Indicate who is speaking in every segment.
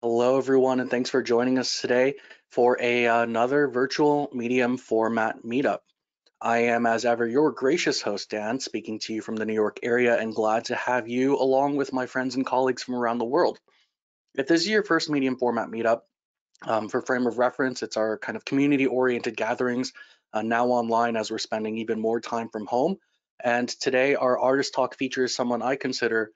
Speaker 1: Hello, everyone, and thanks for joining us today for another virtual medium format meetup. I am, as ever, your gracious host, Dan, speaking to you from the New York area, and glad to have you along with my friends and colleagues from around the world. If this is your first medium format meetup, for frame of reference, it's our kind of community-oriented gatherings now online as we're spending even more time from home. And today, our artist talk features someone I consider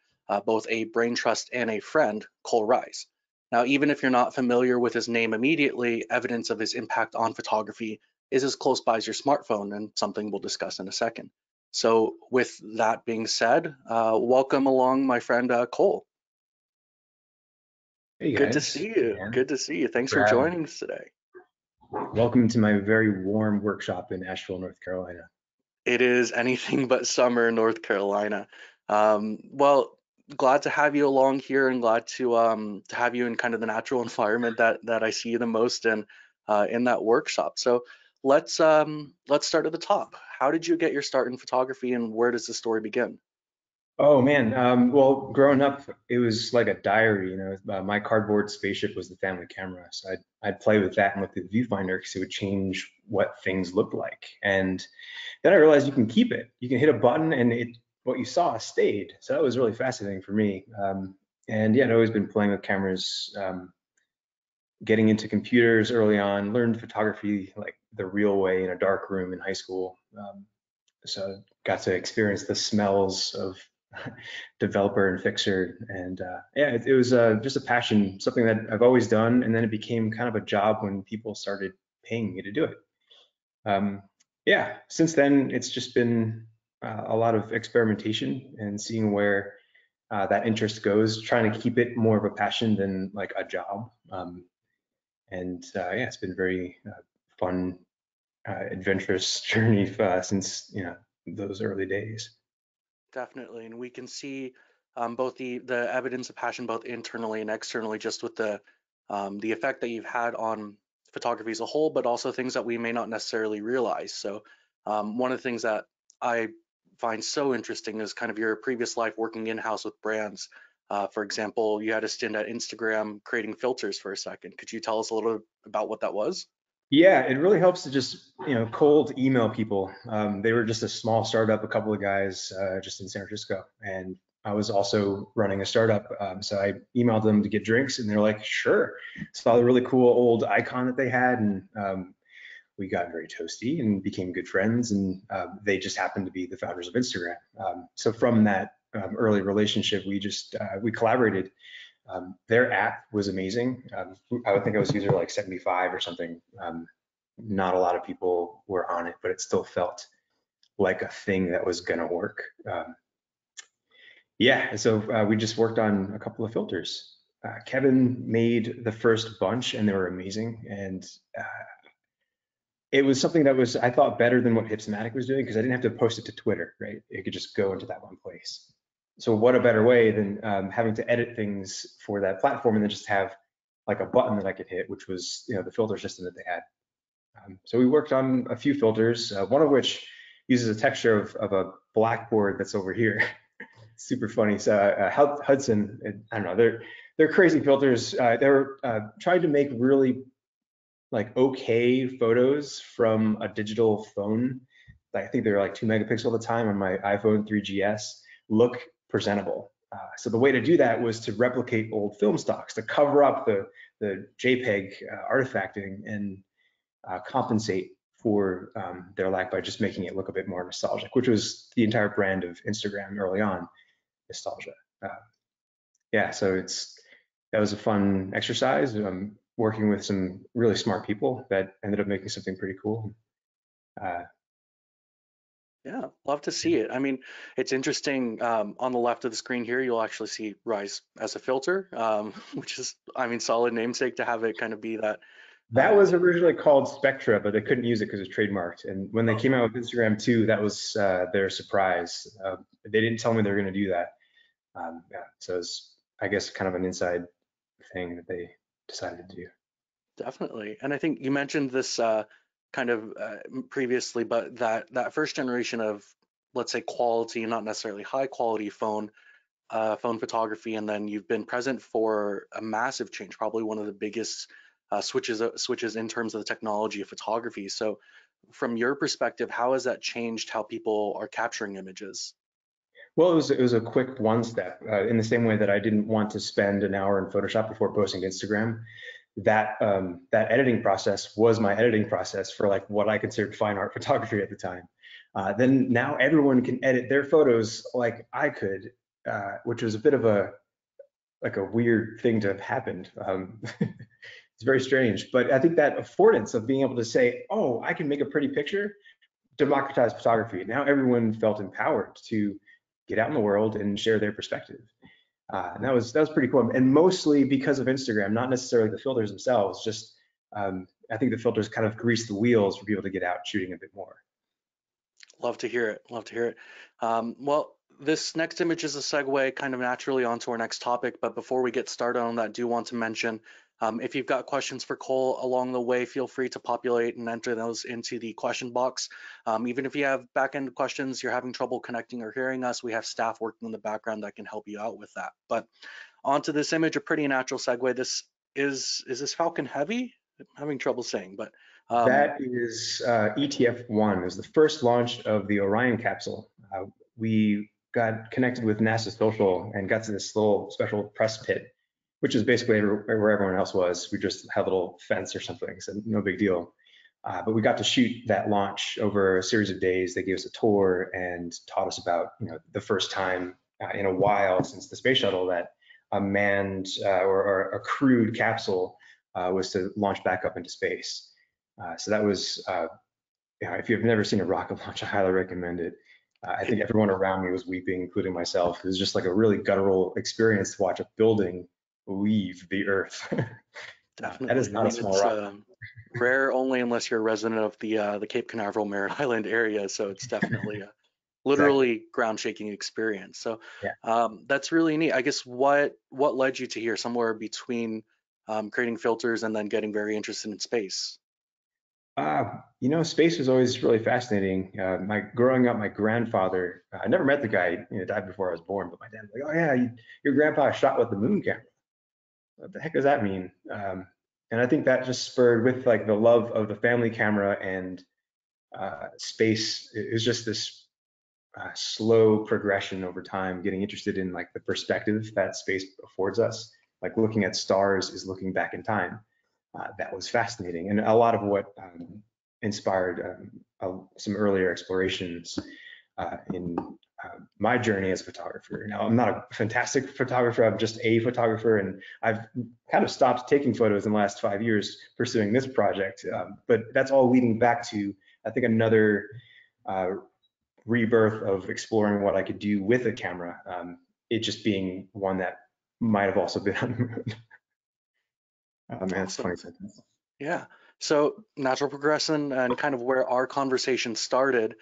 Speaker 1: both a brain trust and a friend, Cole Rise. Now, even if you're not familiar with his name immediately, evidence of his impact on photography is as close by as your smartphone, and something we'll discuss in a second. So, with that being said, welcome along, my friend Cole.
Speaker 2: Hey
Speaker 1: Good to
Speaker 2: guys,
Speaker 1: see
Speaker 2: hey
Speaker 1: you.
Speaker 2: Dan,
Speaker 1: Good to see you. Thanks
Speaker 2: for
Speaker 1: for
Speaker 2: having me.
Speaker 1: joining us today.
Speaker 2: Welcome to my very warm workshop in Asheville, North Carolina.
Speaker 1: It is anything but summer in North Carolina. Well, glad to have you along here, and glad to have you in kind of the natural environment that I see you the most in that workshop. So let's start at the top. How did you get your start in photography, and where does the story begin?
Speaker 2: Oh man, well, growing up, it was like a diary. My cardboard spaceship was the family camera, so I'd play with that and look at the viewfinder because it would change what things looked like. And then I realized you can keep it. You can hit a button, and what you saw stayed. So that was really fascinating for me. And yeah, I'd always been playing with cameras. Getting into computers early on, learned photography like the real way in a dark room in high school. So got to experience the smells of developer and fixer, and yeah, it was just a passion, something that I've always done, and then it became kind of a job when people started paying me to do it. Um, yeah, since then it's just been a lot of experimentation and seeing where that interest goes, trying to keep it more of a passion than like a job. And yeah, it's been very fun, adventurous journey since those early days.
Speaker 1: Definitely, and we can see both the evidence of passion both internally and externally, just with the effect that you've had on photography as a whole, but also things that we may not necessarily realize. So, one of the things that I find so interesting is kind of your previous life working in-house with brands. For example, you had a stint at Instagram creating filters for a second. Could you tell us a little about what that was?
Speaker 2: Yeah, it really helps to just cold email people. They were just a small startup, a couple of guys just in San Francisco, and I was also running a startup. So I emailed them to get drinks, and they're like, "Sure." Saw the really cool old icon that they had, and we got very toasty and became good friends. And they just happened to be the founders of Instagram. So from that early relationship, we collaborated. Their app was amazing. I would think I was user like 75 or something. Not a lot of people were on it, but it still felt like a thing that was going to work. Yeah, so we just worked on a couple of filters. Kevin made the first bunch, and they were amazing. And uh, it was something that was, I thought, better than what Hipstamatic was doing because I didn't have to post it to Twitter, right? It could just go into that one place. So what a better way than having to edit things for that platform and then just have like a button that I could hit, which was the filter system that they had. So we worked on a few filters, one of which uses a texture of a blackboard that's over here. Super funny. So Hudson, I don't know, they're crazy filters. They were trying to make really like okay photos from a digital phone. I think they were like 2 megapixel at the time on my iPhone 3GS, look presentable. So the way to do that was to replicate old film stocks, to cover up the JPEG artifacting and compensate for their lack by just making it look a bit more nostalgic, which was the entire brand of Instagram early on, nostalgia. Uh, yeah, so that was a fun exercise. Working with some really smart people that ended up making something pretty cool. Uh,
Speaker 1: Yeah, love to see it. I mean, it's interesting. On the left of the screen here, you'll actually see Rise as a filter, which is, I mean, solid namesake to have it kind of be that.
Speaker 2: that
Speaker 1: Um,
Speaker 2: was originally called Spectra, but they couldn't use it because it's trademarked. And when they came out with Instagram too, that was their surprise. They didn't tell me they were going to do that. Yeah, so it's, I guess, kind of an inside thing that they decided to do.
Speaker 1: Definitely. And I think you mentioned this kind of previously, but that first generation of, let's say, quality, not necessarily high quality phone, phone photography, and then you've been present for a massive change, probably one of the biggest switches in terms of the technology of photography. So from your perspective, how has that changed how people are capturing images?
Speaker 2: Well, it was a quick one step. In the same way that I didn't want to spend an hour in Photoshop before posting to Instagram, that editing process was my editing process for like what I considered fine art photography at the time. Then now everyone can edit their photos like I could, which was a bit of a like a weird thing to have happened. It's very strange, but I think that affordance of being able to say, "Oh, I can make a pretty picture," democratized photography. Now everyone felt empowered to get out in the world and share their perspective. And that was pretty cool, and mostly because of Instagram, not necessarily the filters themselves. Just I think the filters kind of grease the wheels for people to get out shooting a bit more.
Speaker 1: Love to hear it. Love to hear it. Well, this next image is a segue kind of naturally onto our next topic. But before we get started on that, I do want to mention if you've got questions for Cole along the way, feel free to populate and enter those into the question box. Even if you have back-end questions, you're having trouble connecting or hearing us, we have staff working in the background that can help you out with that. But onto this image, a pretty natural segue. This is this Falcon Heavy? I'm having trouble saying, but
Speaker 2: That is ETF-1. It was the first launch of the Orion capsule. We got connected with NASA Social and got to this little special press pit, which is basically where everyone else was. We just had a little fence or something, so no big deal. But we got to shoot that launch over a series of days. They gave us a tour and taught us about, the first time in a while since the space shuttle that a manned or a crewed capsule was to launch back up into space. So that was, if you've never seen a rocket launch, I highly recommend it. I think everyone around me was weeping, including myself. It was just like a really guttural experience to watch a building leave the Earth. That is
Speaker 1: definitely. I
Speaker 2: not a
Speaker 1: mean,
Speaker 2: small
Speaker 1: it's
Speaker 2: rocket.
Speaker 1: rare only unless you're a resident of the Cape Canaveral, Merritt Island area. So it's definitely a
Speaker 2: Exactly.
Speaker 1: literally ground-shaking experience. So
Speaker 2: Yeah.
Speaker 1: that's really neat. I guess what led you to here, somewhere between creating filters and then getting very interested in space?
Speaker 2: Space was always really fascinating. Growing up, my grandfather, I never met the guy, died before I was born, but my dad was like, "Oh yeah, your grandpa shot with the moon camera. What the heck does that mean?" And I think that just spurred with like the love of the family camera and space. It was just this slow progression over time, getting interested in like the perspective that space affords us. Like looking at stars is looking back in time. That was fascinating, and a lot of what inspired some earlier explorations in my journey as a photographer. Now, I'm not a fantastic photographer, I'm just a photographer, and I've kind of stopped taking photos in the last 5 years pursuing this project. But that's all leading back to, I think, another uh, rebirth of exploring what I could do with a camera. It just being one that might have also been on the moon. Oh man, it's a
Speaker 1: Awesome.
Speaker 2: funny sentence.
Speaker 1: Yeah. So natural progression and kind of where our conversation started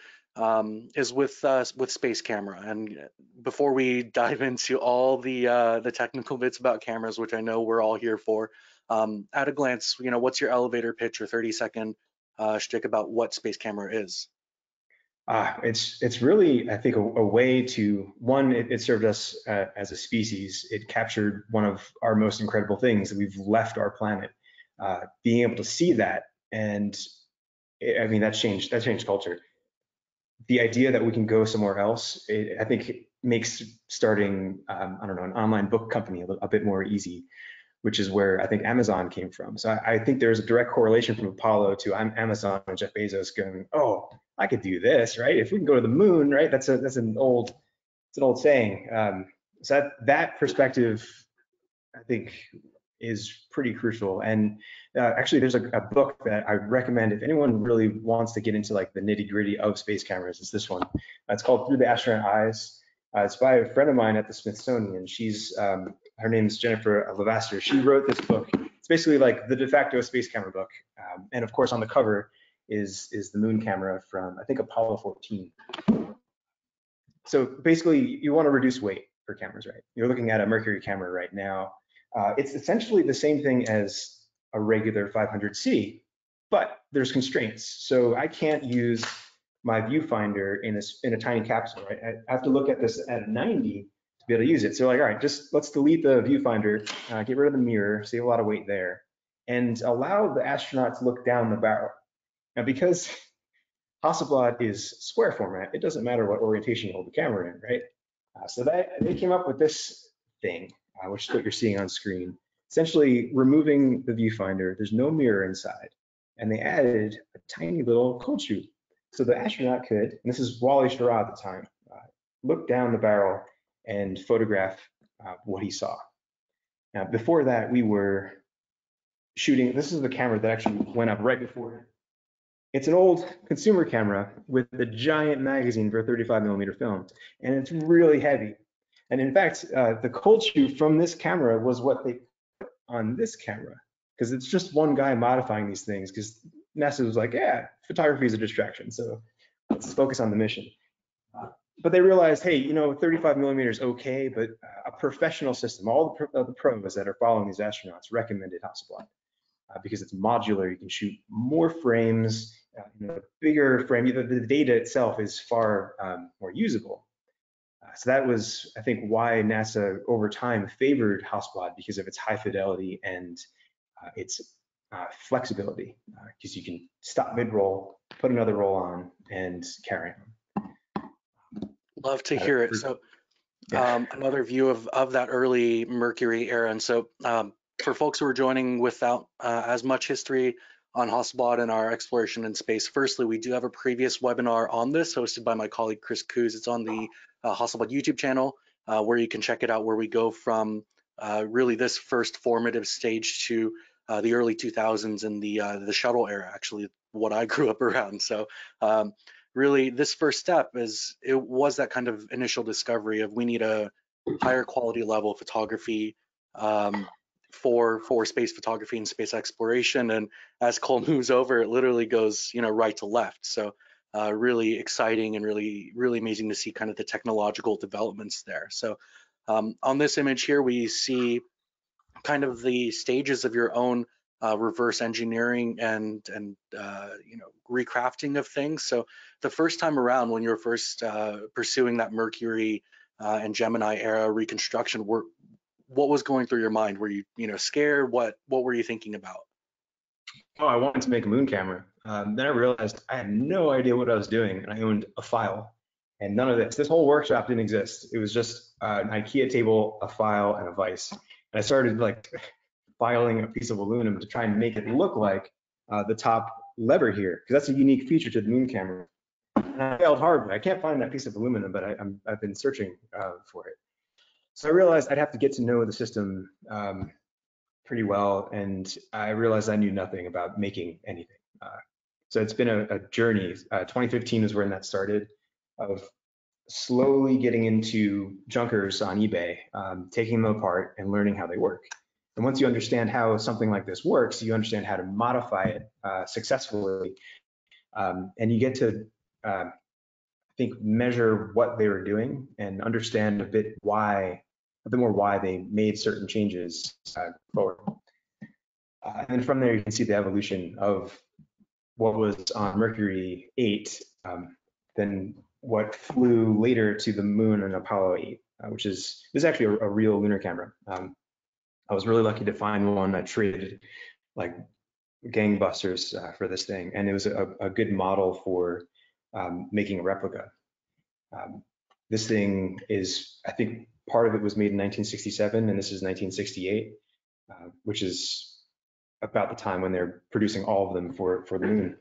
Speaker 1: is with space camera. And before we dive into all the technical bits about cameras, which I know we're all here for, at a glance, what's your elevator pitch or 30-second shtick about what space camera is?
Speaker 2: It's really, I think, a way to one. It served us as a species. It captured one of our most incredible things that we've left our planet. Being able to see that, and I mean, that changed culture. The idea that we can go somewhere else, I think, it makes starting, I don't know, an online book company a bit more easy, which is where I think Amazon came from. So I think there's a direct correlation from Apollo to Amazon and Jeff Bezos going, "Oh, I could do this, right? If we can go to the moon, right? That's an old saying." So that perspective, I think, is pretty crucial. And actually, there's a book that I recommend if anyone really wants to get into like the nitty gritty of space cameras. It's this one. It's called Through the Astronaut Eyes. It's by a friend of mine at the Smithsonian. Her name is Jennifer Levasseur. She wrote this book. It's basically like the de facto space camera book. And of course, on the cover is the moon camera from, I think, Apollo 14. So basically, you want to reduce weight for cameras, right? You're looking at a Mercury camera right now. It's essentially the same thing as a regular 500C, but there's constraints. So I can't use my viewfinder in a tiny capsule, right? I have to look at this at a 90 be able to use it. So like, all right, just let's delete the viewfinder, get rid of the mirror, save a lot of weight there, and allow the astronaut to look down the barrel. Now, because Hasselblad is square format, it doesn't matter what orientation you hold the camera in, right? So they came up with this thing, which is what you're seeing on screen, essentially removing the viewfinder. There's no mirror inside, and they added a tiny little cold shoe. So the astronaut could, and this is Wally Schirra at the time, look down the barrel and photograph what he saw. Now, before that, we were shooting. This is the camera that actually went up right before. It's an old consumer camera with a giant magazine for a 35mm film, and it's really heavy. And in fact, the cold shoe from this camera was what they put on this camera, because it's just one guy modifying these things, because NASA was like, yeah, photography is a distraction, so let's focus on the mission. But they realized, hey, 35mm is okay, but a professional system, all the pros that are following these astronauts recommended Hasselblad because it's modular. You can shoot more frames, bigger frame. The data itself is far more usable. So that was, I think, why NASA over time favored Hasselblad, because of its high fidelity and its flexibility, because you can stop mid-roll, put another roll on, and carry on.
Speaker 1: Love to hear it. So another view of that early Mercury era. And so for folks who are joining without as much history on Hasselblad and our exploration in space, firstly, we do have a previous webinar on this hosted by my colleague Chris Coos. It's on the Hasselblad YouTube channel where you can check it out, where we go from really this first formative stage to the early 2000s and the shuttle era, actually what I grew up around. So really this first step was that kind of initial discovery of we need a higher quality level of photography for space photography and space exploration. And as Cole moves over, it literally goes right to left. So really exciting and really amazing to see kind of the technological developments there. So on this image here, we see kind of the stages of your own reverse engineering and recrafting of things. So the first time around, when you were first pursuing that Mercury and Gemini era reconstruction, what was going through your mind? Were you scared? What were you thinking about?
Speaker 2: Oh, I wanted to make a moon camera. Then I realized I had no idea what I was doing, and I owned a file and none of this. This whole workshop didn't exist. It was just an IKEA table, a file, and a vise. And I started like filing a piece of aluminum to try and make it look like the top lever here, because that's a unique feature to the moon camera. And I failed hard. I can't find that piece of aluminum, but I've been searching for it. So I realized I'd have to get to know the system pretty well, and I realized I knew nothing about making anything. So it's been a journey. 2015 is when that started, of slowly getting into junkers on eBay, taking them apart and learning how they work. And once you understand how something like this works, you understand how to modify it successfully, and you get to, I think, measure what they were doing and understand a bit more why they made certain changes forward. And then from there, you can see the evolution of what was on Mercury 8, then what flew later to the moon on Apollo 8, which is actually a real lunar camera. I was really lucky to find one that traded like gangbusters for this thing, and it was a good model for making a replica. This thing is, I think, part of it was made in 1967, and this is 1968, which is about the time when they're producing all of them for the moon.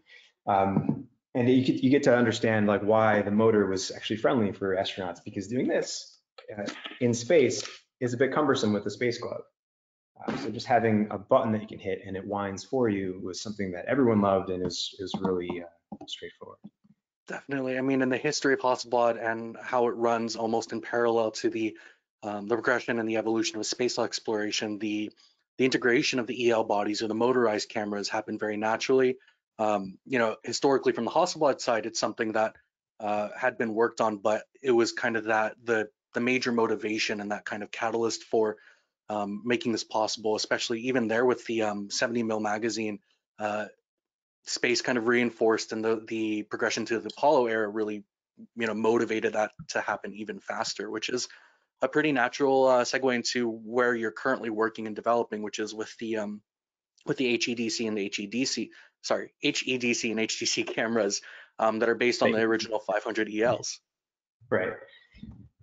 Speaker 2: And you get to understand like why the motor was actually friendly for astronauts, because doing this in space is a bit cumbersome with the space glove. So just having a button that you can hit and it winds for you was something that everyone loved and is really straightforward.
Speaker 1: Definitely. I mean, in the history of Hasselblad and how it runs almost in parallel to the progression and the evolution of space exploration, the integration of the EL bodies or the motorized cameras happened very naturally. Historically from the Hasselblad side, it's something that had been worked on, but it was kind of the major motivation and that kind of catalyst for making this possible, especially even there with the 70mm magazine. Space kind of reinforced, and the progression to the Apollo era really motivated that to happen even faster, which is a pretty natural segue into where you're currently working and developing, which is with the HEDC and the HEDC and HTC cameras that are based on the original 500 ELs.
Speaker 2: Right.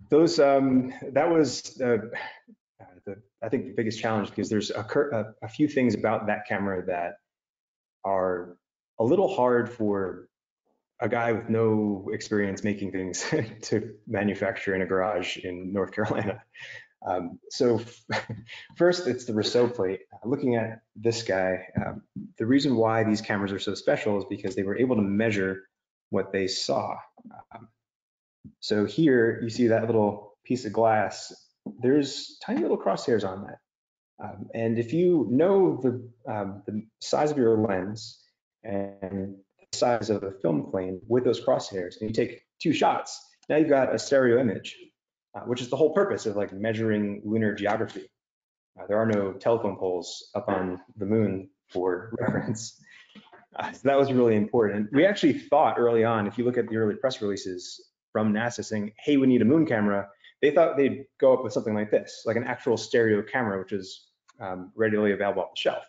Speaker 2: Those that was I think the biggest challenge, because there's a few things about that camera that are a little hard for a guy with no experience making things to manufacture in a garage in North Carolina. So first, it's the Rousseau plate. Looking at this guy, the reason why these cameras are so special is because they were able to measure what they saw. So here you see that little piece of glass. There's tiny little crosshairs on that. And if you know the size of your lens and the size of the film plane with those crosshairs, and you take 2 shots, now you've got a stereo image, which is the whole purpose of like measuring lunar geography. There are no telephone poles up on the moon for reference. So that was really important. We actually thought early on, if you look at the early press releases from NASA saying, hey, we need a moon camera, they thought they'd go up with something like this, like an actual stereo camera, which is readily available off the shelf.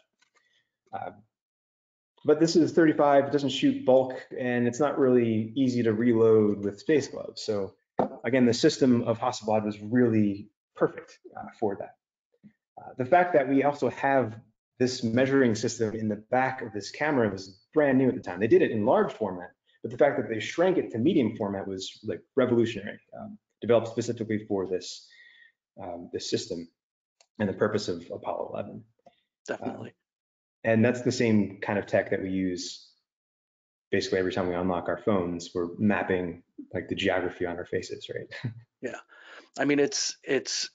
Speaker 2: But this is 35, it doesn't shoot bulk, and it's not really easy to reload with space gloves. So again, the system of Hasselblad was really perfect for that. The fact that we also have this measuring system in the back of this camera was brand new at the time. They did it in large format, but the fact that they shrank it to medium format was like revolutionary, developed specifically for this, this system and the purpose of Apollo 11.
Speaker 1: Definitely.
Speaker 2: And that's the same kind of tech that we use basically every time we unlock our phones. We're mapping like the geography on our faces, right?
Speaker 1: Yeah. I mean, it's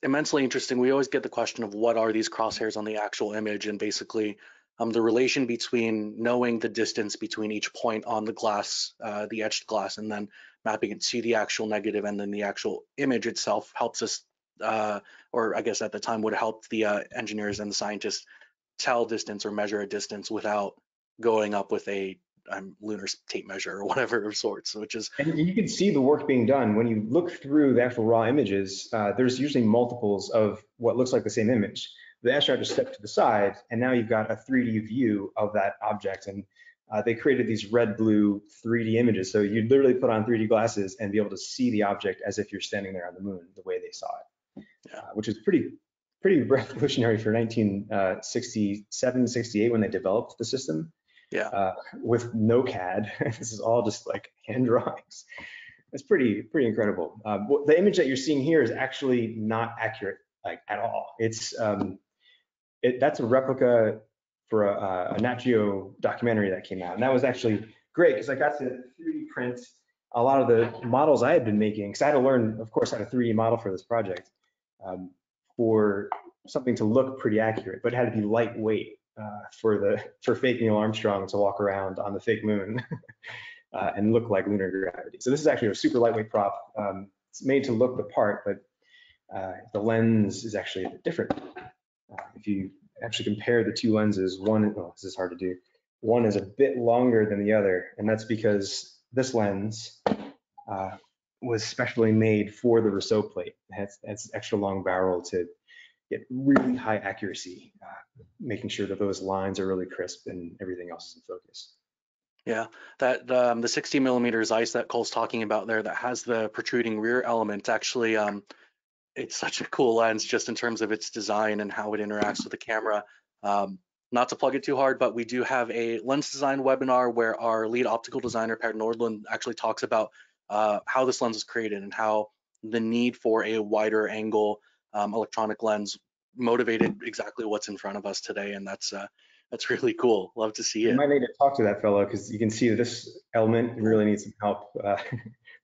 Speaker 1: immensely interesting. We always get the question of what are these crosshairs on the actual image, and basically the relation between knowing the distance between each point on the glass, the etched glass, and then mapping it to the actual negative, and then the actual image itself helps us, or I guess at the time would help the engineers and the scientists tell distance or measure a distance without going up with a lunar tape measure or whatever of sorts, which is.
Speaker 2: And you can see the work being done when you look through the actual raw images. There's usually multiples of what looks like the same image. The astronaut just stepped to the side, and now you've got a 3D view of that object. And they created these red-blue 3D images, so you literally put on 3D glasses and be able to see the object as if you're standing there on the moon, the way they saw it, which is pretty revolutionary for 1967, 68 when they developed the system.
Speaker 1: Yeah.
Speaker 2: With no CAD. This is all just like hand drawings. It's pretty incredible. The image that you're seeing here is actually not accurate, like at all. It's that's a replica for a Nat Geo documentary that came out, and that was actually great because I got to 3D print a lot of the models I had been making. Because I had to learn, of course, how to 3D model for this project for something to look pretty accurate, but it had to be lightweight. For fake Neil Armstrong to walk around on the fake moon and look like lunar gravity. So this is actually a super lightweight prop. It's made to look the part, but the lens is actually a bit different. If you actually compare the 2 lenses, this is hard to do. One is a bit longer than the other, and that's because this lens was specially made for the Rousseau plate. It has extra long barrel to get really high accuracy, making sure that those lines are really crisp and everything else is in focus.
Speaker 1: Yeah, that the 60 millimeter Zeiss that Cole's talking about there, that has the protruding rear element, actually, it's such a cool lens just in terms of its design and how it interacts with the camera. Not to plug it too hard, but we do have a lens design webinar where our lead optical designer, Per Nordlund, actually talks about how this lens is created and how the need for a wider angle electronic lens motivated exactly what's in front of us today, and that's really cool. Love to see it.
Speaker 2: You might need to talk to that fellow because you can see this element really needs some help.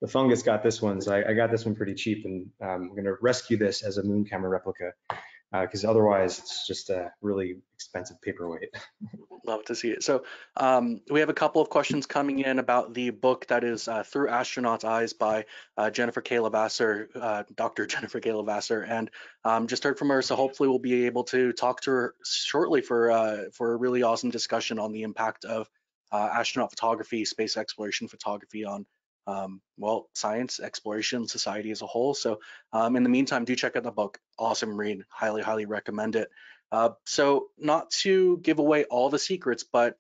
Speaker 2: The fungus got this one, so I got this one pretty cheap, and I'm going to rescue this as a moon camera replica because otherwise it's just a really expensive paperweight.
Speaker 1: Love to see it. So we have a couple of questions coming in about the book that is Through Astronaut's Eyes by Jennifer Kayla Vassar, Dr. Jennifer Kayla Vassar, and just heard from her. So hopefully we'll be able to talk to her shortly for a really awesome discussion on the impact of astronaut photography, space exploration photography on well, science, exploration, society as a whole. So in the meantime, do check out the book. Awesome read. Highly, highly recommend it. So not to give away all the secrets, but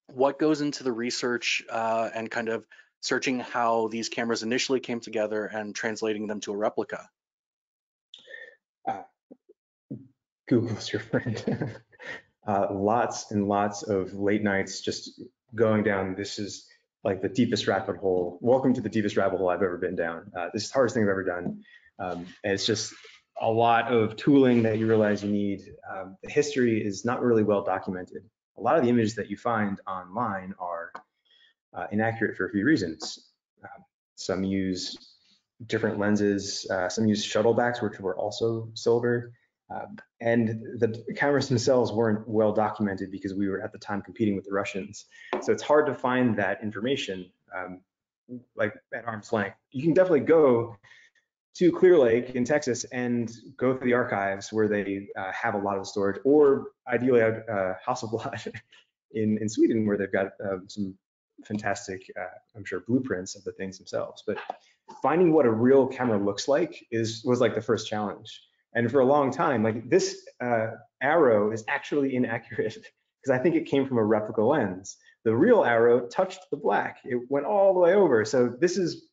Speaker 1: what goes into the research and kind of searching how these cameras initially came together and translating them to a replica?
Speaker 2: Uh, Google's your friend. Lots and lots of late nights just going down. This is like the deepest rabbit hole. Welcome to the deepest rabbit hole I've ever been down. This is the hardest thing I've ever done. And it's just a lot of tooling that you realize you need. The history is not really well documented. A lot of the images that you find online are inaccurate for a few reasons. Some use different lenses, some use shuttlebacks, which were also silver. And the cameras themselves weren't well documented because we were at the time competing with the Russians. So it's hard to find that information like at arm's length. You can definitely go to Clear Lake in Texas and go through the archives where they have a lot of the storage, or ideally Hasselblad in Sweden, where they've got some fantastic, I'm sure, blueprints of the things themselves. But finding what a real camera looks like was like the first challenge. And for a long time, like this arrow is actually inaccurate because I think it came from a replica lens. The real arrow touched the black. It went all the way over. So this is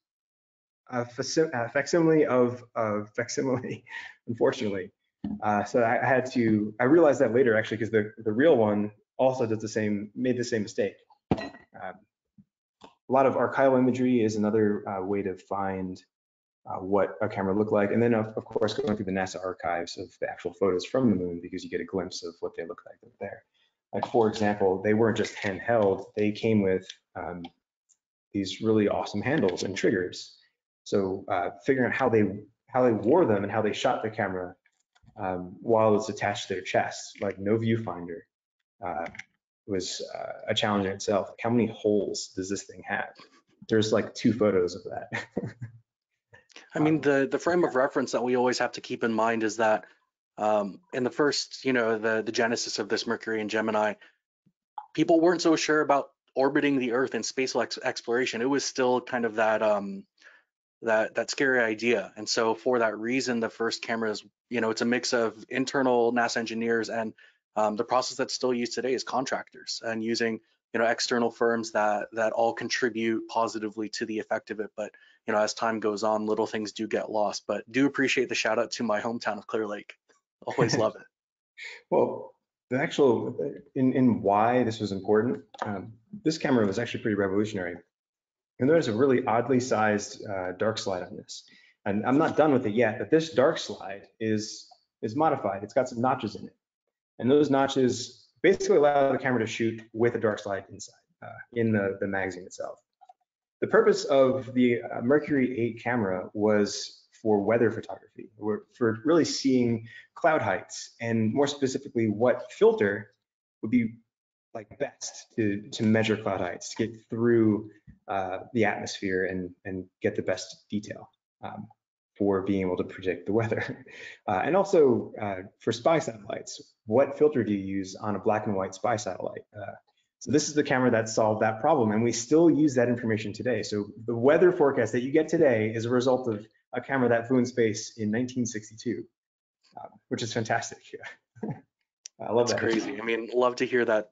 Speaker 2: a facsimile of facsimile, unfortunately. So I realized that later actually, because the real one also made the same mistake. A lot of archival imagery is another way to find what a camera looked like. And then of course, going through the NASA archives of the actual photos from the moon, because you get a glimpse of what they look like there. Like for example, they weren't just handheld, they came with these really awesome handles and triggers. So figuring out how they wore them and how they shot the camera while it's attached to their chest, like no viewfinder, was a challenge in itself. Like how many holes does this thing have? There's like 2 photos of that.
Speaker 1: I mean, the frame of reference that we always have to keep in mind is that in the first, the genesis of this Mercury and Gemini, people weren't so sure about orbiting the Earth and space exploration. It was still kind of that scary idea. And so for that reason, the first cameras, it's a mix of internal NASA engineers and the process that's still used today is contractors and using external firms that all contribute positively to the effect of it. But as time goes on, little things do get lost. But do appreciate the shout out to my hometown of Clear Lake. Always love it.
Speaker 2: Well, the actual in why this was important, this camera was actually pretty revolutionary. And there's a really oddly sized dark slide on this. And I'm not done with it yet, but this dark slide is modified. It's got some notches in it. And those notches basically allow the camera to shoot with a dark slide inside, in the magazine itself. The purpose of the Mercury 8 camera was for weather photography, for really seeing cloud heights, and more specifically, what filter would be like best to measure cloud heights, to get through the atmosphere and get the best detail for being able to predict the weather. And also for spy satellites, what filter do you use on a black and white spy satellite? So this is the camera that solved that problem, and we still use that information today. So the weather forecast that you get today is a result of a camera that flew in space in 1962, which is fantastic. I love that.
Speaker 1: It's crazy. I mean, love to hear that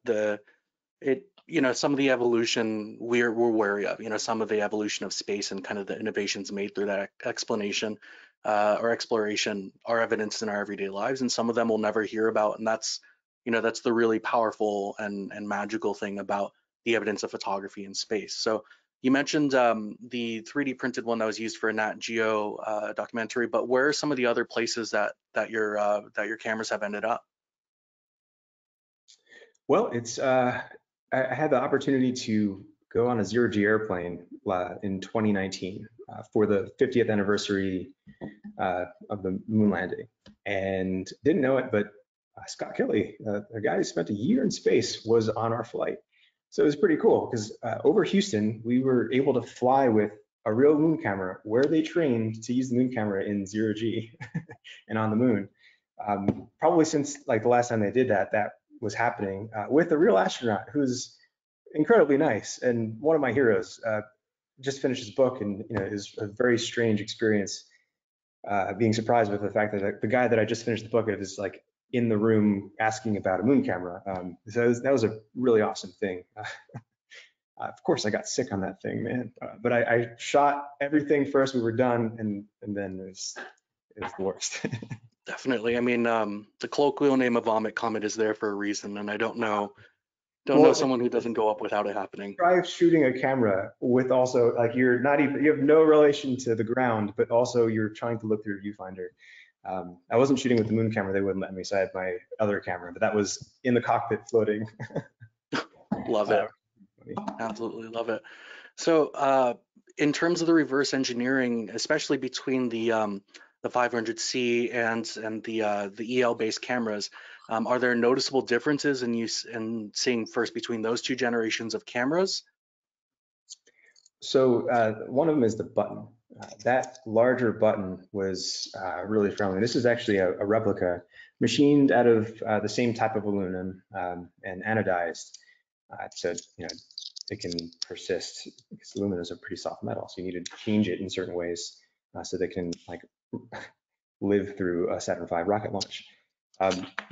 Speaker 1: some of the evolution we're wary of, some of the evolution of space and kind of the innovations made through that explanation or exploration are evidenced in our everyday lives, and some of them we'll never hear about. And that's the really powerful and magical thing about the evidence of photography in space. So you mentioned the 3D printed one that was used for a Nat Geo documentary, but where are some of the other places that your cameras have ended up?
Speaker 2: Well, I had the opportunity to go on a zero-G airplane in 2019 for the 50th anniversary of the moon landing, and didn't know it, but Scott Kelly, a guy who spent a year in space, was on our flight. So it was pretty cool because over Houston, we were able to fly with a real moon camera where they trained to use the moon camera in zero-G and on the moon. Probably since like the last time they did that was happening with a real astronaut who's incredibly nice and one of my heroes. just finished his book, and it was a very strange experience being surprised with the fact that the guy that I just finished the book of is like in the room asking about a moon camera. So that was a really awesome thing. Of course, I got sick on that thing, man. But I shot everything first. We were done, and then it was the worst.
Speaker 1: Definitely. I mean, the colloquial name of Vomit Comet is there for a reason, and I don't know
Speaker 2: Well,
Speaker 1: someone who doesn't go up without it happening.
Speaker 2: try shooting a camera with also like you're not even you have no relation to the ground, but also you're trying to look through a viewfinder. I wasn't shooting with the moon camera; they wouldn't let me. So I had my other camera, but that was in the cockpit floating.
Speaker 1: Love it. Absolutely love it. So, in terms of the reverse engineering, especially between the 500C and the EL-based cameras, are there noticeable differences in seeing first between those two generations of cameras?
Speaker 2: So one of them is the button. That larger button was really friendly. This is actually a replica machined out of the same type of aluminum and anodized, so it can persist because aluminum is a pretty soft metal. So you need to change it in certain ways so they can like live through a Saturn V rocket launch.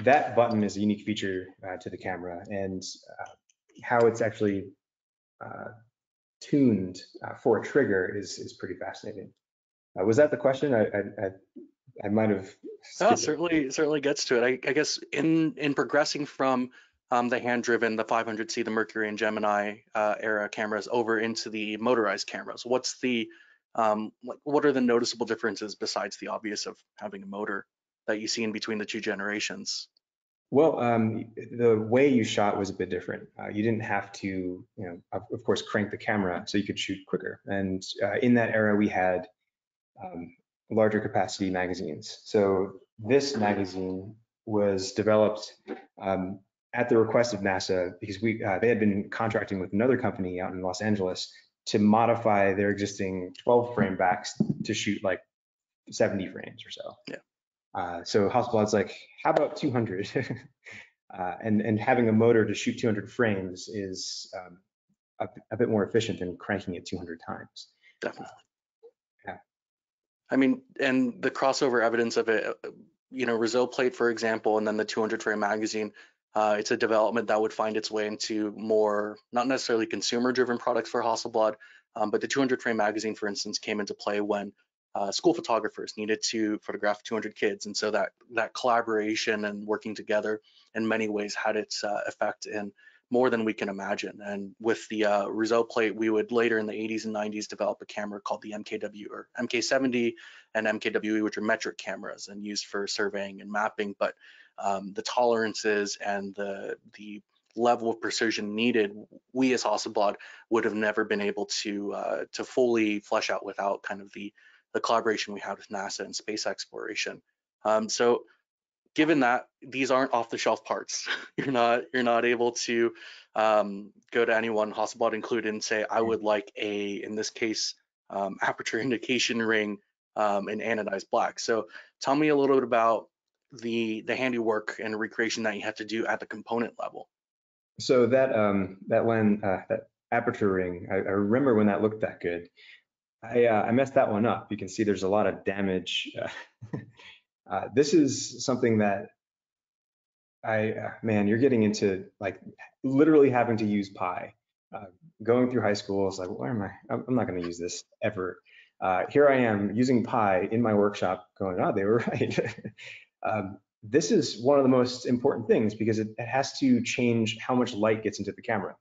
Speaker 2: That button is a unique feature to the camera, and how it's actually tuned for a trigger is pretty fascinating. Was that the question? I might have
Speaker 1: Oh,
Speaker 2: skipped it.
Speaker 1: certainly gets to it. I guess in progressing from the hand-driven, the 500C, the Mercury and Gemini era cameras over into the motorized cameras, what are the noticeable differences besides the obvious of having a motor that you see in between the two generations?
Speaker 2: Well, the way you shot was a bit different. You didn't have to, of course, crank the camera so you could shoot quicker. And in that era, we had larger capacity magazines. So this magazine was developed at the request of NASA because they had been contracting with another company out in Los Angeles to modify their existing 12 frame backs to shoot like 70 frames or so.
Speaker 1: Yeah.
Speaker 2: So Hasselblad's like, how about 200? And having a motor to shoot 200 frames is a bit more efficient than cranking it 200 times.
Speaker 1: Definitely.
Speaker 2: Yeah.
Speaker 1: I mean, and the crossover evidence of it, Rizzo plate, for example, and then the 200 frame magazine, it's a development that would find its way into more, not necessarily consumer driven products for Hasselblad, but the 200 frame magazine, for instance, came into play when school photographers needed to photograph 200 kids. And so that collaboration and working together in many ways had its effect in more than we can imagine. And with the Rizzo plate, we would later in the 80s and 90s develop a camera called the MKW or MK70 and MKWE, which are metric cameras and used for surveying and mapping. But the tolerances and the level of precision needed, we as Hasselblad would have never been able to fully flesh out without kind of the collaboration we had with NASA and space exploration. So given that these aren't off-the-shelf parts, you're not able to go to anyone, Hasselblad included, and say, I would like in this case, aperture indication ring in anodized black. So tell me a little bit about the handiwork and recreation that you had to do at the component level.
Speaker 2: So that aperture ring, I remember when that looked that good. I messed that one up. You can see there's a lot of damage. This is something that man, you're getting into like literally having to use pi. Going through high school, it's like, where am I? I'm not going to use this ever. Here I am using pi in my workshop going, oh, they were right. This is one of the most important things because it has to change how much light gets into the camera.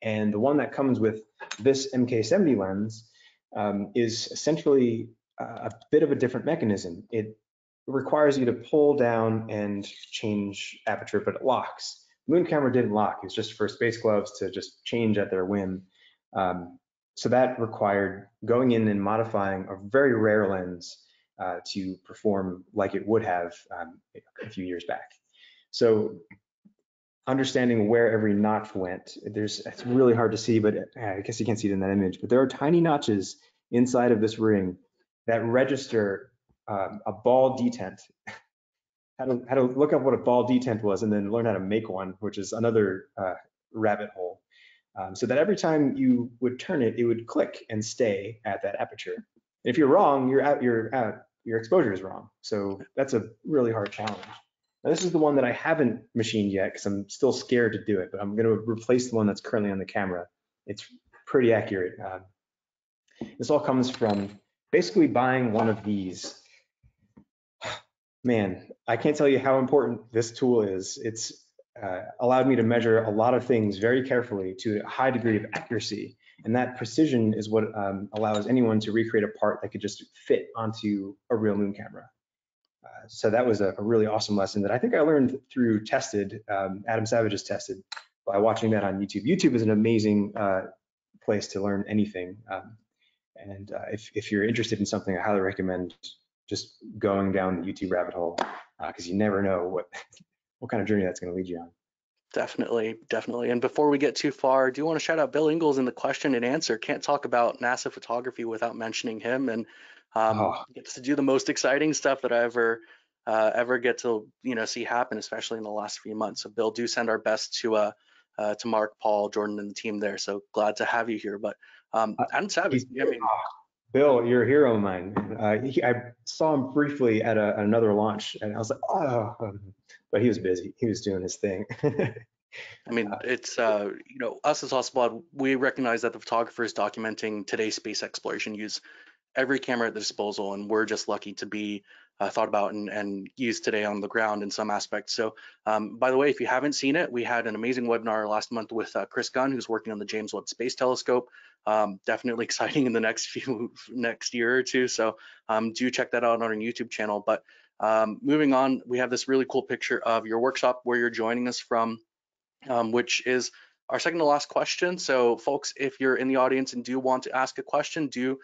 Speaker 2: And the one that comes with this MK70 lens is essentially a bit of a different mechanism. It requires you to pull down and change aperture, but it locks. Moon camera didn't lock. It's just for space gloves to just change at their whim. So that required going in and modifying a very rare lens to perform like it would have a few years back. So understanding where every notch went, it's really hard to see, but I guess you can't see it in that image, but there are tiny notches inside of this ring that register a ball detent. How to look up what a ball detent was and then learn how to make one, which is another rabbit hole. so that every time you would turn it, it would click and stay at that aperture. And if you're wrong, your exposure is wrong. So that's a really hard challenge. Now, this is the one that I haven't machined yet because I'm still scared to do it, but I'm going to replace the one that's currently on the camera. It's pretty accurate. This all comes from basically buying one of these. Man, I can't tell you how important this tool is. It's allowed me to measure a lot of things very carefully to a high degree of accuracy. And that precision is what allows anyone to recreate a part that could just fit onto a real moon camera. So that was a really awesome lesson that I think I learned through Tested. Adam Savage's Tested, by watching that on YouTube. YouTube is an amazing place to learn anything. And if you're interested in something, I highly recommend just going down the YouTube rabbit hole, because you never know what kind of journey that's going to lead you on.
Speaker 1: Definitely, definitely. And before we get too far, I do want to shout out Bill Ingalls in the question and answer. Can't talk about NASA photography without mentioning him, and gets to do the most exciting stuff that I ever get to see happen, especially in the last few months. So Bill, do send our best to Mark, Paul, Jordan, and the team there. So glad to have you here. But Adam Savage, I mean,
Speaker 2: Bill, you're a hero of mine. I saw him briefly at another launch, and I was like, oh, but he was busy. He was doing his thing.
Speaker 1: I mean, it's us as Hasselblad, we recognize that the photographers documenting today's space exploration use every camera at the disposal, and we're just lucky to be thought about and used today on the ground in some aspects. So, by the way, if you haven't seen it, we had an amazing webinar last month with Chris Gunn, who's working on the James Webb Space Telescope. Definitely exciting in the next year or two. So, do check that out on our YouTube channel. But moving on, we have this really cool picture of your workshop where you're joining us from, which is our second to last question. So folks, if you're in the audience and do want to ask a question, do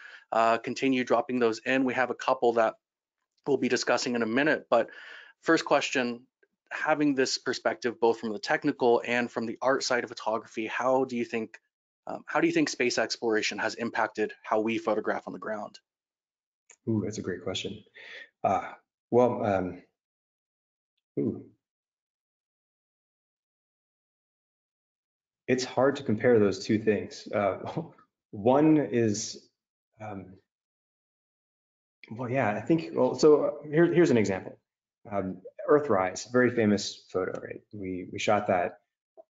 Speaker 1: continue dropping those in. We have a couple that we'll be discussing in a minute, but first question, having this perspective both from the technical and from the art side of photography, how do you think space exploration has impacted how we photograph on the ground?
Speaker 2: Ooh, that's a great question. It's hard to compare those two things. One is, I think, so here's an example. Earthrise, very famous photo, right? We shot that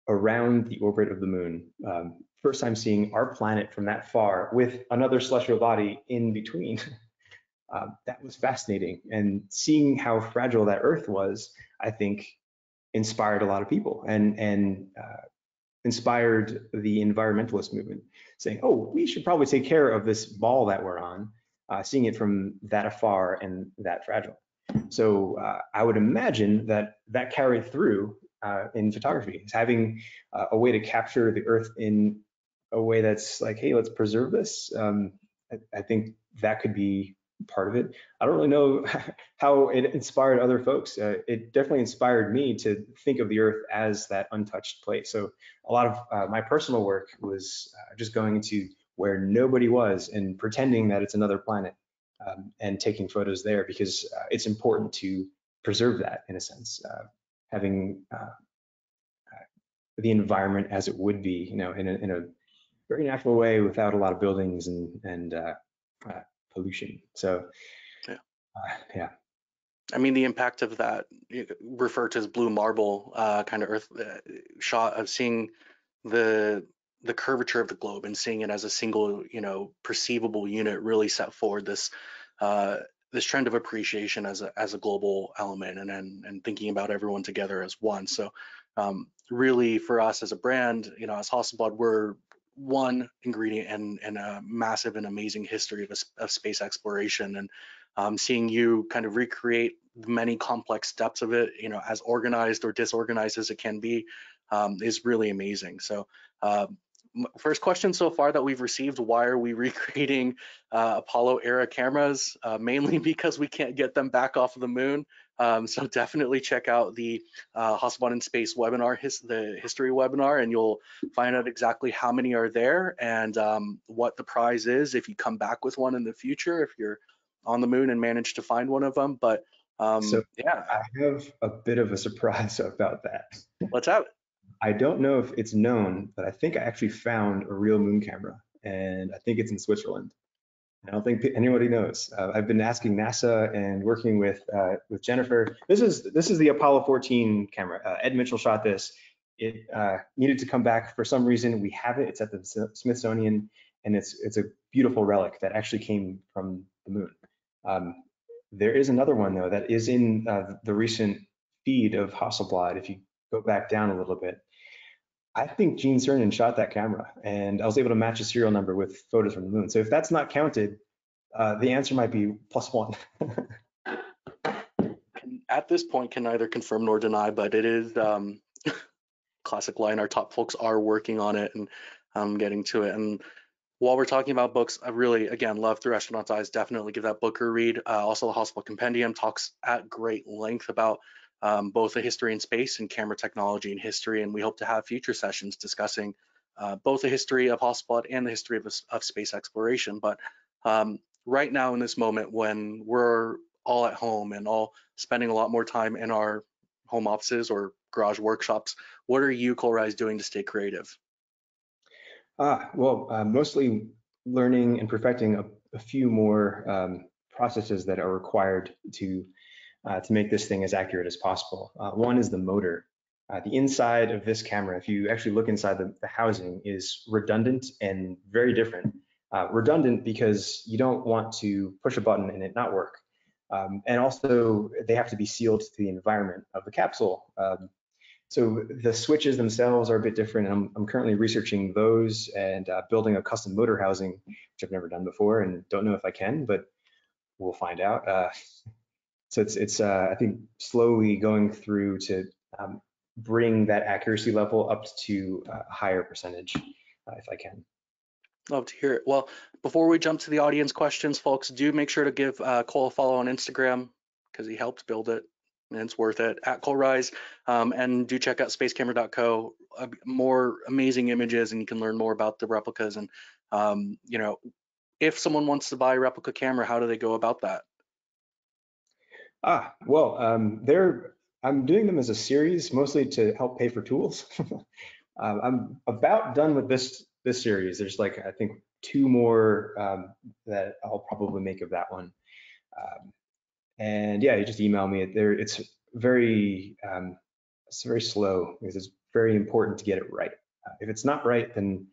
Speaker 2: around the orbit of the moon. First time seeing our planet from that far with another celestial body in between. That was fascinating. And seeing how fragile that Earth was, I think, inspired a lot of people and inspired the environmentalist movement, saying, oh, we should probably take care of this ball that we're on, seeing it from that afar and that fragile. So I would imagine that carried through in photography, is having a way to capture the Earth in a way that's like, hey, let's preserve this. I think that could be part of it. I don't really know how it inspired other folks. It definitely inspired me to think of the Earth as that untouched place. So a lot of my personal work was just going into where nobody was and pretending that it's another planet, and taking photos there, because it's important to preserve that, in a sense, having the environment as it would be, in a very natural way, without a lot of buildings and pollution. So yeah.
Speaker 1: I mean, the impact of that, referred to as blue marble kind of Earth shot of seeing the curvature of the globe and seeing it as a single, perceivable unit, really set forward this this trend of appreciation as a global element, and thinking about everyone together as one. So really, for us as a brand, as Hasselblad, we're one ingredient in a massive and amazing history of space exploration. And seeing you kind of recreate the many complex steps of it, as organized or disorganized as it can be, is really amazing. So first question so far that we've received: why are we recreating Apollo era cameras? Mainly because we can't get them back off of the moon. So definitely check out the Hasselblad in Space webinar, the history webinar, and you'll find out exactly how many are there and what the prize is if you come back with one in the future, if you're on the moon and manage to find one of them. But
Speaker 2: So
Speaker 1: yeah,
Speaker 2: I have a bit of a surprise about that.
Speaker 1: let's have it.
Speaker 2: I don't know if it's known, but I think I actually found a real moon camera, and I think it's in Switzerland. I don't think anybody knows. I've been asking NASA and working with Jennifer. This is the Apollo 14 camera. Ed Mitchell shot this. It needed to come back for some reason. We have it. It's at the Smithsonian, and it's a beautiful relic that actually came from the moon. There is another one though that is in the recent feed of Hasselblad. If you go back down a little bit, I think Gene Cernan shot that camera, and I was able to match a serial number with photos from the moon. So if that's not counted, the answer might be +1.
Speaker 1: At this point, can neither confirm nor deny, but it is classic line. Our top folks are working on it and getting to it. And while we're talking about books, I really, again, love Through Astronaut's Eyes. Definitely give that book a read. Also, the Hasselblad Compendium talks at great length about both the history in space and camera technology and history. And we hope to have future sessions discussing both the history of Hasselblad and the history of space exploration. But right now, in this moment, when we're all at home and all spending a lot more time in our home offices or garage workshops, what are you, Kohlreis, doing to stay creative?
Speaker 2: Well, mostly learning and perfecting a few more processes that are required to make this thing as accurate as possible. One is the motor. The inside of this camera, if you actually look inside the housing, is redundant and very different. Redundant because you don't want to push a button and it not work. And also, they have to be sealed to the environment of the capsule. So the switches themselves are a bit different. I'm currently researching those and building a custom motor housing, which I've never done before and don't know if I can, but we'll find out. So it's I think slowly going through to bring that accuracy level up to a higher percentage if I can.
Speaker 1: Love to hear it. Well, before we jump to the audience questions, folks, do make sure to give Cole a follow on Instagram because he helped build it and it's worth it, at Kohlreis. And do check out spacecamera.co, more amazing images, and you can learn more about the replicas. And, if someone wants to buy a replica camera, how do they go about that?
Speaker 2: Well, I'm doing them as a series, mostly to help pay for tools. I'm about done with this series. There's like, I think 2 more that I'll probably make of that one. And yeah, you just email me. It's very slow because it's very important to get it right. If it's not right, then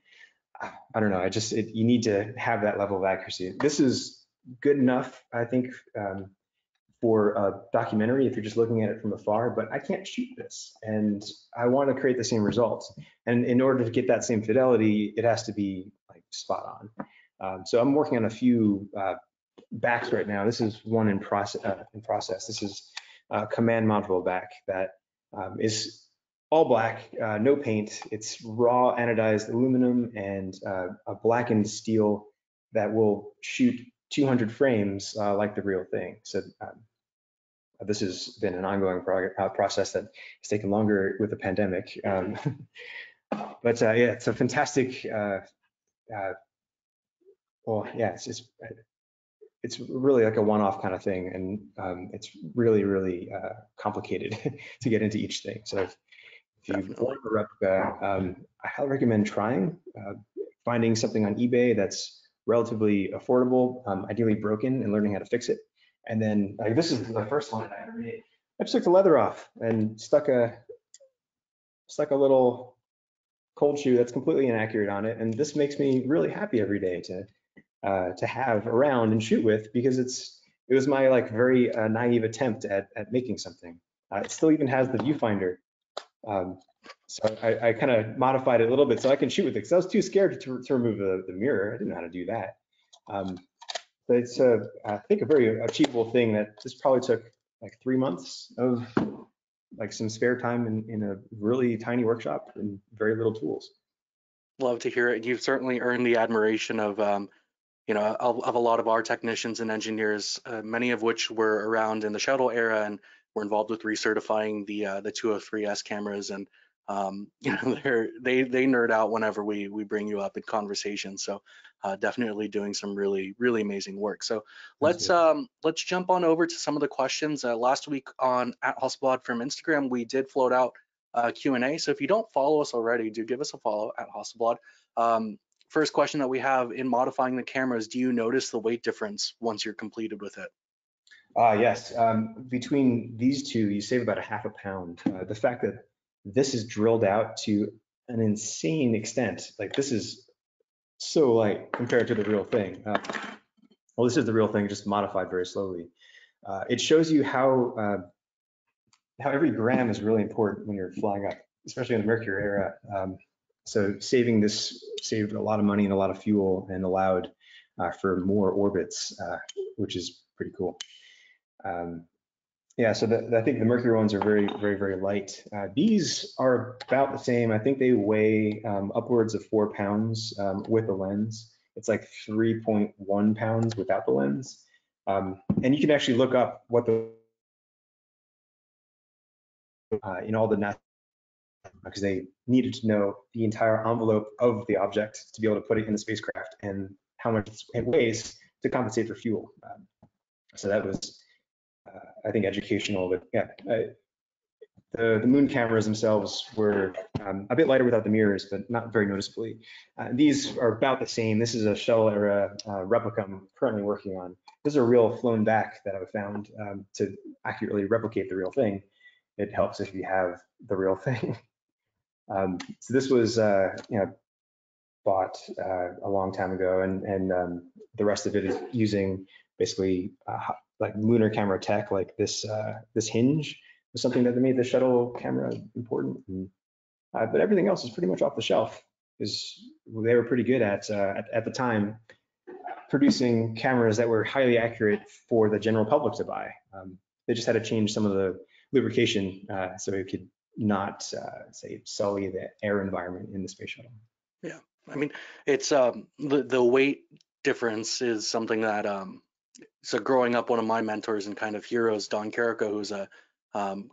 Speaker 2: I don't know. You need to have that level of accuracy. This is good enough, I think, for a documentary if you're just looking at it from afar, but I can't shoot this and I want to create the same results. And in order to get that same fidelity, it has to be like spot on. So I'm working on a few backs right now. This is one in process. This is a command module back that is all black, no paint. It's raw anodized aluminum and a blackened steel that will shoot 200 frames like the real thing. So this has been an ongoing process that has taken longer with the pandemic. But yeah, it's a fantastic, well, yeah, it's really like a one-off kind of thing. And it's really, really complicated to get into each thing. So if you want a replica, I highly recommend trying, finding something on eBay that's relatively affordable, ideally broken, and learning how to fix it. And then this is the first one I ever made. I just took the leather off and stuck a little cold shoe that's completely inaccurate on it. And this makes me really happy every day to have around and shoot with, because it was my like very naive attempt at making something. It still even has the viewfinder. So I kind of modified it a little bit so I can shoot with it, because I was too scared to remove the mirror. I didn't know how to do that. But it's I think a very achievable thing that just probably took like 3 months of like some spare time in a really tiny workshop and very little tools.
Speaker 1: Love to hear it. You've certainly earned the admiration of of a lot of our technicians and engineers, many of which were around in the shuttle era and were involved with recertifying the 203S cameras. And they nerd out whenever we bring you up in conversation. So definitely doing some really, really amazing work. So let's jump on over to some of the questions. Last week on at Hasselblad from Instagram, we did float out Q&A. So if you don't follow us already, do give us a follow at Hasselblad. First question that we have: in modifying the cameras, do you notice the weight difference once you're completed with it?
Speaker 2: Yes, between these two, you save about a half a pound. The fact that this is drilled out to an insane extent, like this is so light compared to the real thing. Well, this is the real thing, just modified very slowly. It shows you how every gram is really important when you're flying up, especially in the Mercury era. So saving this saved a lot of money and a lot of fuel and allowed for more orbits, which is pretty cool. Yeah, so I think the Mercury ones are very, very, very light. These are about the same. I think they weigh upwards of 4 pounds with the lens. It's like 3.1 pounds without the lens. And you can actually look up what the in all the because they needed to know the entire envelope of the object to be able to put it in the spacecraft and how much it weighs to compensate for fuel. So that was, I think, educational. But yeah, the moon cameras themselves were a bit lighter without the mirrors, but not very noticeably. These are about the same. This is a shuttle era replica I'm currently working on. This is a real flown back that I found to accurately replicate the real thing. It helps if you have the real thing. So this was bought a long time ago, and the rest of it is using basically like lunar camera tech, like this this hinge was something that made the shuttle camera important. And, but everything else is pretty much off the shelf, because they were pretty good at the time producing cameras that were highly accurate for the general public to buy. They just had to change some of the lubrication so it could not say sully the air environment in the space shuttle.
Speaker 1: Yeah, I mean, it's the weight difference is something that so growing up, one of my mentors and kind of heroes, Don Carrico, who's a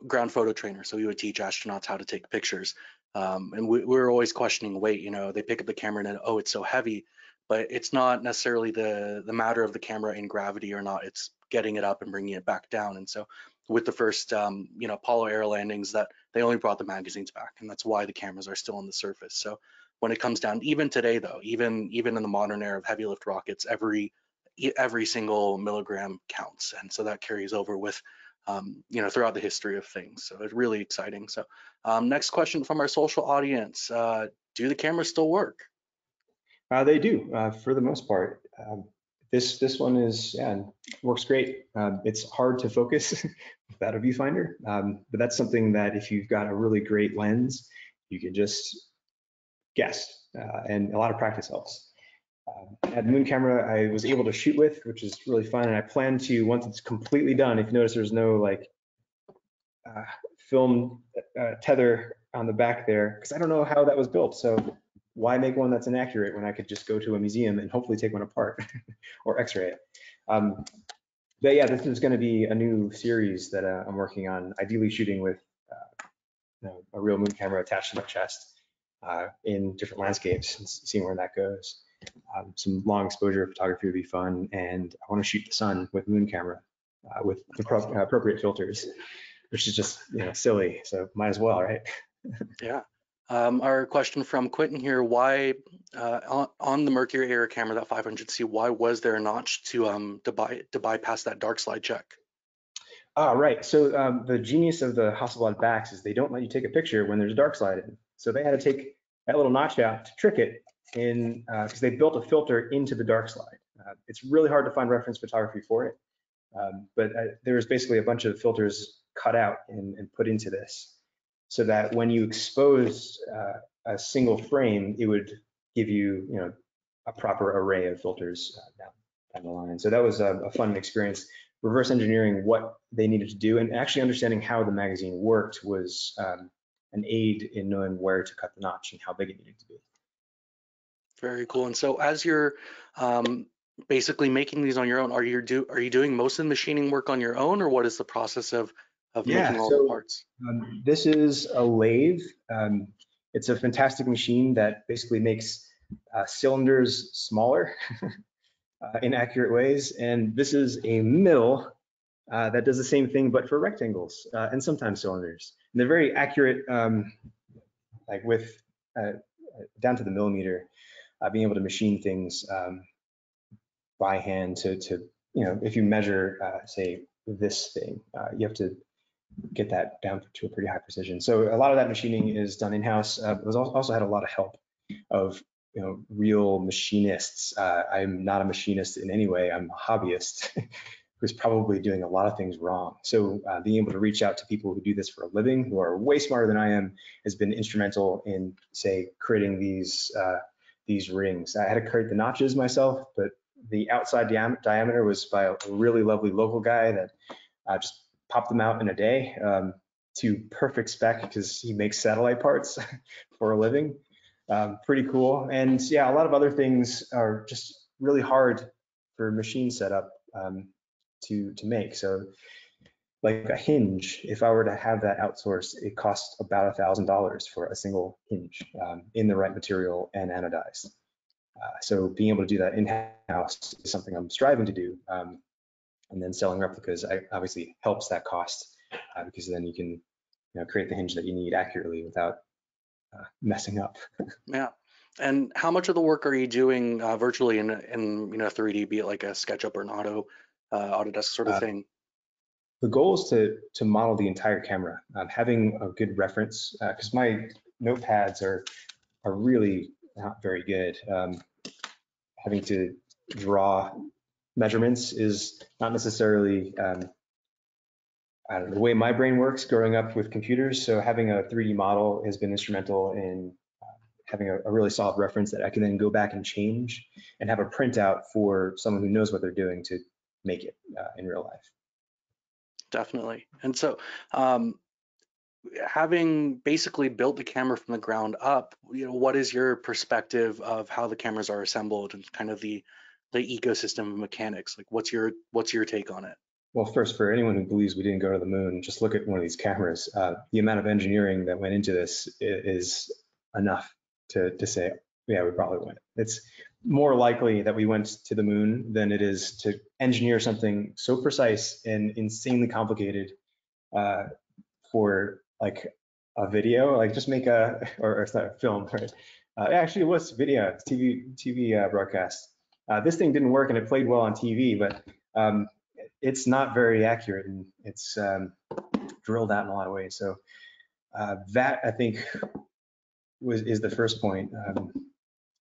Speaker 1: ground photo trainer, so he would teach astronauts how to take pictures. And we were always questioning weight. You know, they pick up the camera and oh, it's so heavy, but it's not necessarily the matter of the camera in gravity or not. It's getting it up and bringing it back down. And so with the first Apollo Air landings, that they only brought the magazines back, and that's why the cameras are still on the surface. So when it comes down, even today though, even in the modern era of heavy lift rockets, every single milligram counts, and so that carries over with throughout the history of things. So it's really exciting. So next question from our social audience: do the cameras still work?
Speaker 2: They do for the most part. This one works great. It's hard to focus without a viewfinder, but that's something that if you've got a really great lens, you can just guess, and a lot of practice helps. At Moon Camera, I was able to shoot with, which is really fun, and I plan to, once it's completely done, if you notice there's no like film tether on the back there, because I don't know how that was built, so why make one that's inaccurate when I could just go to a museum and hopefully take one apart or x-ray it. But yeah, this is going to be a new series that I'm working on, ideally shooting with a real moon camera attached to my chest in different landscapes and seeing where that goes. Some long exposure photography would be fun, and I want to shoot the sun with moon camera with the appropriate filters, which is just silly, so might as well, right?
Speaker 1: Yeah. Our question from Quentin here: why on the Mercury Era camera, that 500C, why was there a notch to bypass that dark slide check?
Speaker 2: Right. So the genius of the Hasselblad backs is they don't let you take a picture when there's a dark slide in. So they had to take that little notch out to trick it in, because they built a filter into the dark slide. It's really hard to find reference photography for it, but there was basically a bunch of filters cut out and put into this, so that when you expose a single frame, it would give you, a proper array of filters down the line. So that was a fun experience. Reverse engineering what they needed to do and actually understanding how the magazine worked was an aid in knowing where to cut the notch and how big it needed to be.
Speaker 1: Very cool. And so as you're basically making these on your own, are you doing most of the machining work on your own, or what is the process of making all the parts?
Speaker 2: This is a lathe. It's a fantastic machine that basically makes cylinders smaller in accurate ways. And this is a mill that does the same thing, but for rectangles and sometimes cylinders. And they're very accurate, like with down to the millimeter, being able to machine things by hand to if you measure, say, this thing, you have to get that down to a pretty high precision. So a lot of that machining is done in-house. It was also had a lot of help of real machinists. I'm not a machinist in any way. I'm a hobbyist who's probably doing a lot of things wrong. So being able to reach out to people who do this for a living, who are way smarter than I am, has been instrumental in, say, creating these rings. I had to create the notches myself, but the outside diameter was by a really lovely local guy that just popped them out in a day to perfect spec because he makes satellite parts for a living. Pretty cool. And yeah, a lot of other things are just really hard for machine setup to make. So like a hinge, if I were to have that outsourced, it costs about $1,000 for a single hinge in the right material and anodized. So being able to do that in-house is something I'm striving to do. And then selling replicas obviously helps that cost because then you can create the hinge that you need accurately without messing up.
Speaker 1: Yeah. And how much of the work are you doing virtually in 3D, be it like a SketchUp or an Autodesk sort of thing?
Speaker 2: The goal is to model the entire camera, having a good reference, because my notepads are really not very good. Having to draw measurements is not necessarily I don't know, the way my brain works growing up with computers. So having a 3D model has been instrumental in having a really solid reference that I can then go back and change and have a printout for someone who knows what they're doing to make it in real life.
Speaker 1: Definitely. And so having basically built the camera from the ground up, what is your perspective of how the cameras are assembled and kind of the ecosystem of mechanics? Like what's your take on it?
Speaker 2: Well, first, for anyone who believes we didn't go to the moon, just look at one of these cameras. The amount of engineering that went into this is enough to say, yeah, we probably went. It's more likely that we went to the moon than it is to engineer something so precise and insanely complicated for like a video. Like just make or it's not a film, right? Actually, it was video, it's TV broadcast. This thing didn't work and it played well on TV, but it's not very accurate and it's drilled out in a lot of ways. So that I think is the first point.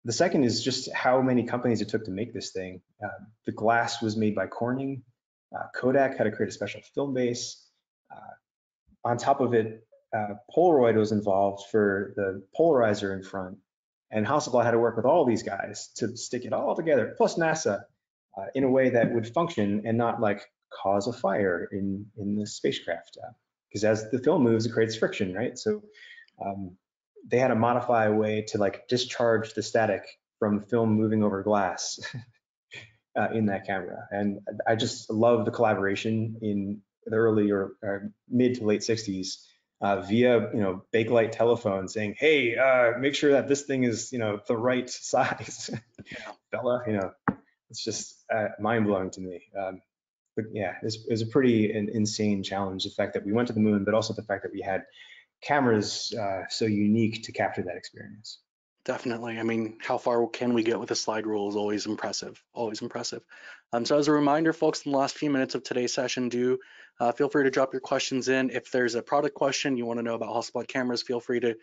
Speaker 2: The second is just how many companies it took to make this thing. The glass was made by Corning. Kodak had to create a special film base. On top of it, Polaroid was involved for the polarizer in front. And Hasselblad had to work with all these guys to stick it all together, plus NASA, in a way that would function and not like cause a fire in the spacecraft. Because as the film moves, it creates friction, right? So they had to modify a way to like discharge the static from film moving over glass in that camera. And I just love the collaboration in the early or mid to late 60s via Bakelite telephone saying, hey, make sure that this thing is the right size.
Speaker 1: Yeah.
Speaker 2: Fella, it's just mind-blowing to me. But yeah, it's a pretty insane challenge, the fact that we went to the moon, but also the fact that we had cameras so unique to capture that experience.
Speaker 1: Definitely. I mean, how far can we get with a slide rule is always impressive, always impressive. So as a reminder, folks, in the last few minutes of today's session, do feel free to drop your questions in. If there's a product question you want to know about Hasselblad cameras, feel free to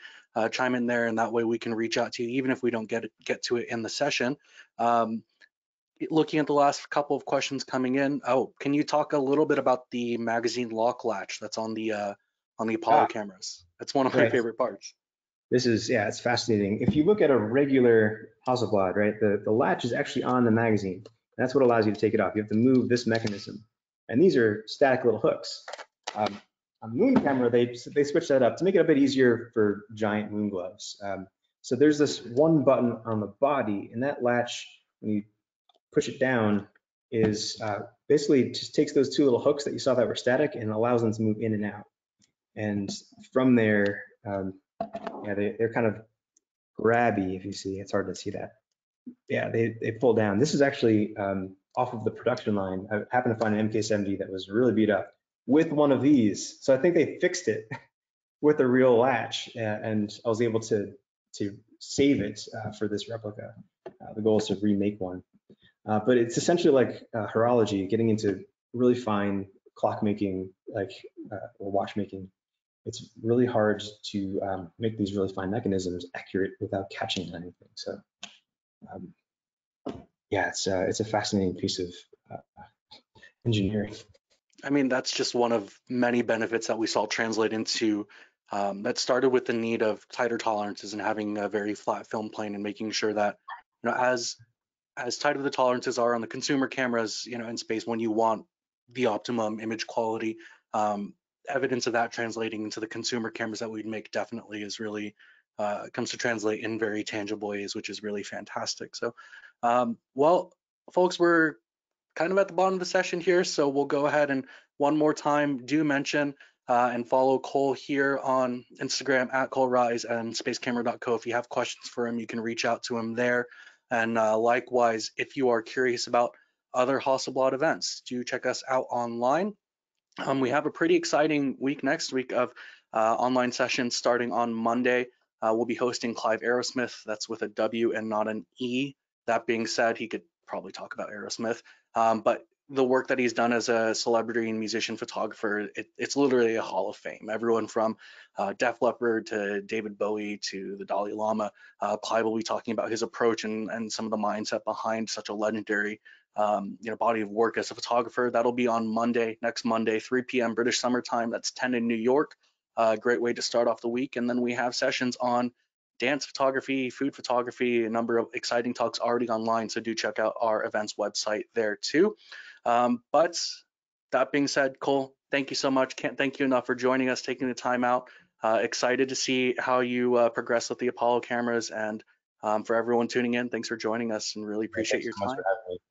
Speaker 1: chime in there, and that way we can reach out to you, even if we don't get to it in the session. Looking at the last couple of questions coming in, can you talk a little bit about the magazine lock latch that's on the Apollo cameras? That's one of my favorite parts.
Speaker 2: This is, yeah, it's fascinating. If you look at a regular Hasselblad, right, the latch is actually on the magazine. That's what allows you to take it off. You have to move this mechanism. And these are static little hooks. On the moon camera, they switched that up to make it a bit easier for giant moon gloves. So there's this one button on the body, and that latch, when you push it down, is basically just takes those two little hooks that you saw that were static and allows them to move in and out. And from there, yeah, they're kind of grabby, if you see. It's hard to see that. Yeah, they pull down. This is actually off of the production line. I happened to find an MK70 that was really beat up with one of these. So I think they fixed it with a real latch, and I was able to save it for this replica. The goal is to remake one, but it's essentially like horology, getting into really fine clockmaking, like or watchmaking. It's really hard to make these really fine mechanisms accurate without catching anything. So um, yeah, it's a fascinating piece of engineering.
Speaker 1: I mean, that's just one of many benefits that we saw translate into that started with the need of tighter tolerances and having a very flat film plane and making sure that, as tight of the tolerances are on the consumer cameras, in space when you want the optimum image quality, um, evidence of that translating into the consumer cameras that we'd make definitely is really comes to translate in very tangible ways, which is really fantastic. So, well, folks, we're kind of at the bottom of the session here, so we'll go ahead and one more time do mention and follow Cole here on Instagram at ColeRise and spacecamera.co. If you have questions for him, you can reach out to him there. And likewise, if you are curious about other Hasselblad events, do check us out online. We have a pretty exciting week next week of online sessions starting on Monday. We'll be hosting Clive Aerosmith. That's with a W and not an E. That being said, he could probably talk about Aerosmith, but the work that he's done as a celebrity and musician photographer, it's literally a hall of fame. Everyone from Def Leppard to David Bowie to the Dalai Lama. Clive will be talking about his approach and some of the mindset behind such a legendary body of work as a photographer. That'll be on Monday, next Monday, 3 p.m. British Summer Time. That's 10 in New York. Great way to start off the week. And then we have sessions on dance photography, food photography, a number of exciting talks already online. So do check out our events website there too. But that being said, Cole, thank you so much. Can't thank you enough for joining us, taking the time out. Excited to see how you progress with the Apollo cameras, and for everyone tuning in, thanks for joining us and really
Speaker 2: Right,
Speaker 1: appreciate
Speaker 2: thanks
Speaker 1: your
Speaker 2: so much for
Speaker 1: time.
Speaker 2: having me.